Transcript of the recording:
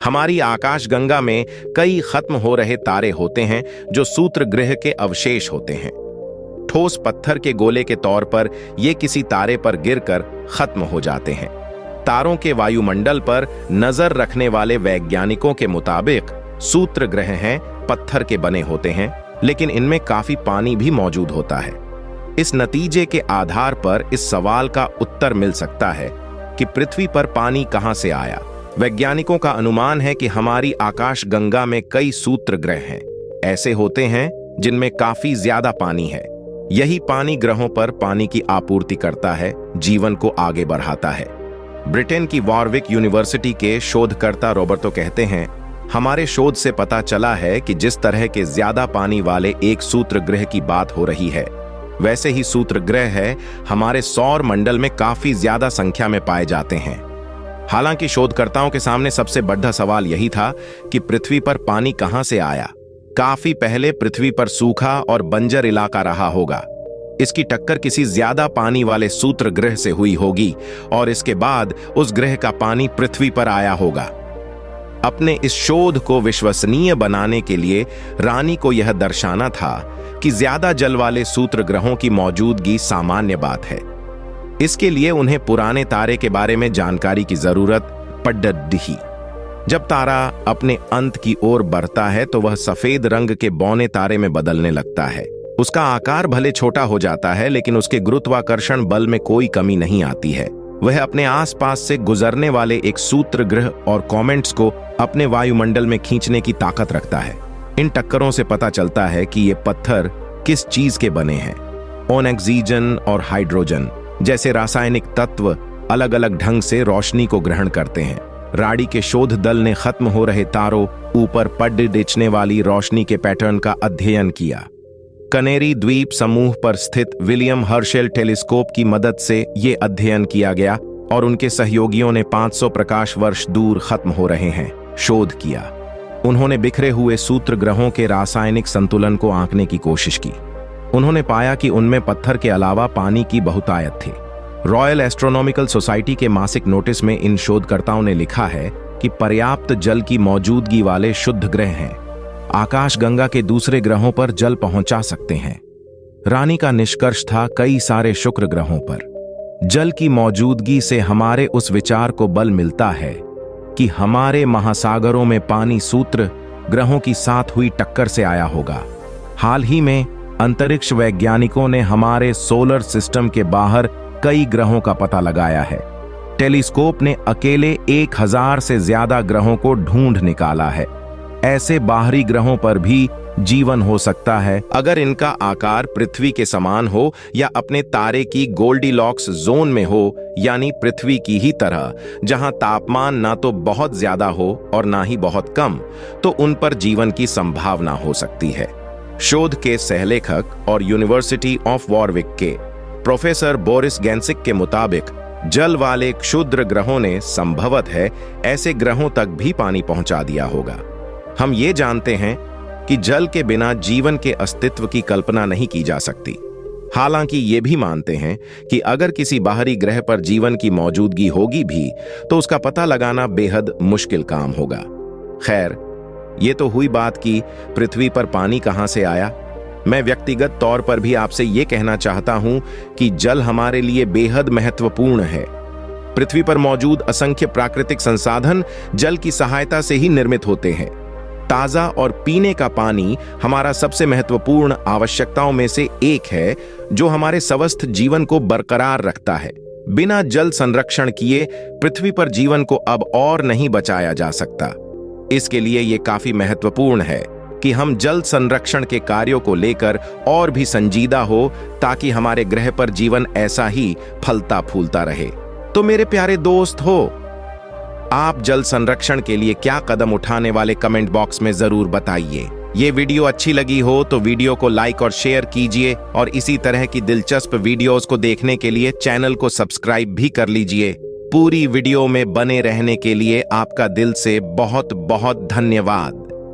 हमारी आकाशगंगा में कई खत्म हो रहे तारे होते हैं जो सूत्र ग्रह के अवशेष होते हैं। ठोस पत्थर के गोले के तौर पर ये किसी तारे पर गिरकर खत्म हो जाते हैं। तारों के वायुमंडल पर नजर रखने वाले वैज्ञानिकों के मुताबिक सूत्र ग्रह हैं, पत्थर के बने होते हैं, लेकिन इनमें काफी पानी भी मौजूद होता है। इस नतीजे के आधार पर इस सवाल का उत्तर मिल सकता है कि पृथ्वी पर पानी कहां से आया। वैज्ञानिकों का अनुमान है कि हमारी आकाशगंगा में कई सूत्र ग्रह हैं। ऐसे होते हैं जिनमें काफी ज्यादा पानी है। यही पानी ग्रहों पर पानी की आपूर्ति करता है, जीवन को आगे बढ़ाता है। ब्रिटेन की वॉरविक यूनिवर्सिटी के शोधकर्ता रॉबर्टो कहते हैं, हमारे शोध से पता चला है कि जिस तरह के ज्यादा पानी वाले एक सूत्र ग्रह की बात हो रही है, वैसे ही सूत्र ग्रह है हमारे सौर मंडल में काफी ज्यादा संख्या में पाए जाते हैं। हालांकि शोधकर्ताओं के सामने सबसे बड़ा सवाल यही था कि पृथ्वी पर पानी कहां से आया। काफी पहले पृथ्वी पर सूखा और बंजर इलाका रहा होगा। इसकी टक्कर किसी ज्यादा पानी वाले सूत्र ग्रह से हुई होगी और इसके बाद उस ग्रह का पानी पृथ्वी पर आया होगा। अपने इस शोध को विश्वसनीय बनाने के लिए रानी को यह दर्शाना था कि ज्यादा जल वाले सूत्र ग्रहों की मौजूदगी सामान्य बात है। इसके लिए उन्हें पुराने तारे के बारे में जानकारी की जरूरत पड़ती। जब तारा अपने अंत की ओर बढ़ता है तो वह सफेद रंग के बौने तारे में बदलने लगता है। उसका आकार भले छोटा हो जाता है, लेकिन उसके गुरुत्वाकर्षण बल में कोई कमी नहीं आती है। वह अपने आसपास से गुजरने वाले एक सूत्र ग्रह और कॉमेट्स को अपने वायुमंडल में खींचने की ताकत रखता है। इन टक्करों से पता चलता है कि ये पत्थर किस चीज के बने हैं। ऑक्सीजन और हाइड्रोजन जैसे रासायनिक तत्व अलग अलग ढंग से रोशनी को ग्रहण करते हैं। राडी के शोध दल ने खत्म हो रहे तारों ऊपर पड़ने वाली रोशनी के पैटर्न का अध्ययन किया। कनेरी द्वीप समूह पर स्थित विलियम हर्शेल टेलीस्कोप की मदद से यह अध्ययन किया गया और उनके सहयोगियों ने 500 प्रकाश वर्ष दूर खत्म हो रहे हैं शोध किया। उन्होंने बिखरे हुए सूत्र ग्रहों के रासायनिक संतुलन को आंकने की कोशिश की। उन्होंने पाया कि उनमें पत्थर के अलावा पानी की बहुतायत थी। रॉयल एस्ट्रोनॉमिकल सोसाइटी के मासिक नोटिस में इन शोधकर्ताओं ने लिखा है कि पर्याप्त जल की मौजूदगी वाले शुद्ध ग्रह हैं। आकाशगंगा के दूसरे ग्रहों पर जल पहुंचा सकते हैं। रानी का निष्कर्ष था कई सारे शुक्र ग्रहों पर जल की मौजूदगी से हमारे उस विचार को बल मिलता है कि हमारे महासागरों में पानी सूत्र ग्रहों की साथ हुई टक्कर से आया होगा। हाल ही में अंतरिक्ष वैज्ञानिकों ने हमारे सोलर सिस्टम के बाहर कई ग्रहों का पता लगाया है। टेलीस्कोप ने अकेले 1000 से ज्यादा ग्रहों को ढूंढ निकाला है। ऐसे बाहरी ग्रहों पर भी जीवन हो सकता है अगर इनका आकार पृथ्वी के समान हो या अपने तारे की गोल्डीलॉक्स जोन में हो, यानी पृथ्वी की ही तरह, जहां तापमान ना तो बहुत ज्यादा हो और ना ही बहुत कम, तो उन पर जीवन की संभावना हो सकती है। शोध के सहलेखक और यूनिवर्सिटी ऑफ वॉरविक के प्रोफेसर बोरिस गैंसिक के मुताबिक जल वाले क्षुद्र ग्रहों ने संभवत है ऐसे ग्रहों तक भी पानी पहुंचा दिया होगा। हम ये जानते हैं कि जल के बिना जीवन के अस्तित्व की कल्पना नहीं की जा सकती। हालांकि ये भी मानते हैं कि अगर किसी बाहरी ग्रह पर जीवन की मौजूदगी होगी भी तो उसका पता लगाना बेहद मुश्किल काम होगा। खैर, ये तो हुई बात कि पृथ्वी पर पानी कहां से आया। मैं व्यक्तिगत तौर पर भी आपसे ये कहना चाहता हूं कि जल हमारे लिए बेहद महत्वपूर्ण है। पृथ्वी पर मौजूद असंख्य प्राकृतिक संसाधन जल की सहायता से ही निर्मित होते हैं। ताजा और पीने का पानी हमारा सबसे महत्वपूर्ण आवश्यकताओं में से एक है, जो हमारे स्वस्थ जीवन को बरकरार रखता है। बिना जल संरक्षण किए पृथ्वी पर जीवन को अब और नहीं बचाया जा सकता। इसके लिए यह काफी महत्वपूर्ण है कि हम जल संरक्षण के कार्यों को लेकर और भी संजीदा हो, ताकि हमारे ग्रह पर जीवन ऐसा ही फलता फूलता रहे। तो मेरे प्यारे दोस्त हो, आप जल संरक्षण के लिए क्या कदम उठाने वाले कमेंट बॉक्स में जरूर बताइए। ये वीडियो अच्छी लगी हो तो वीडियो को लाइक और शेयर कीजिए और इसी तरह की दिलचस्प वीडियोस को देखने के लिए चैनल को सब्सक्राइब भी कर लीजिए। पूरी वीडियो में बने रहने के लिए आपका दिल से बहुत बहुत धन्यवाद।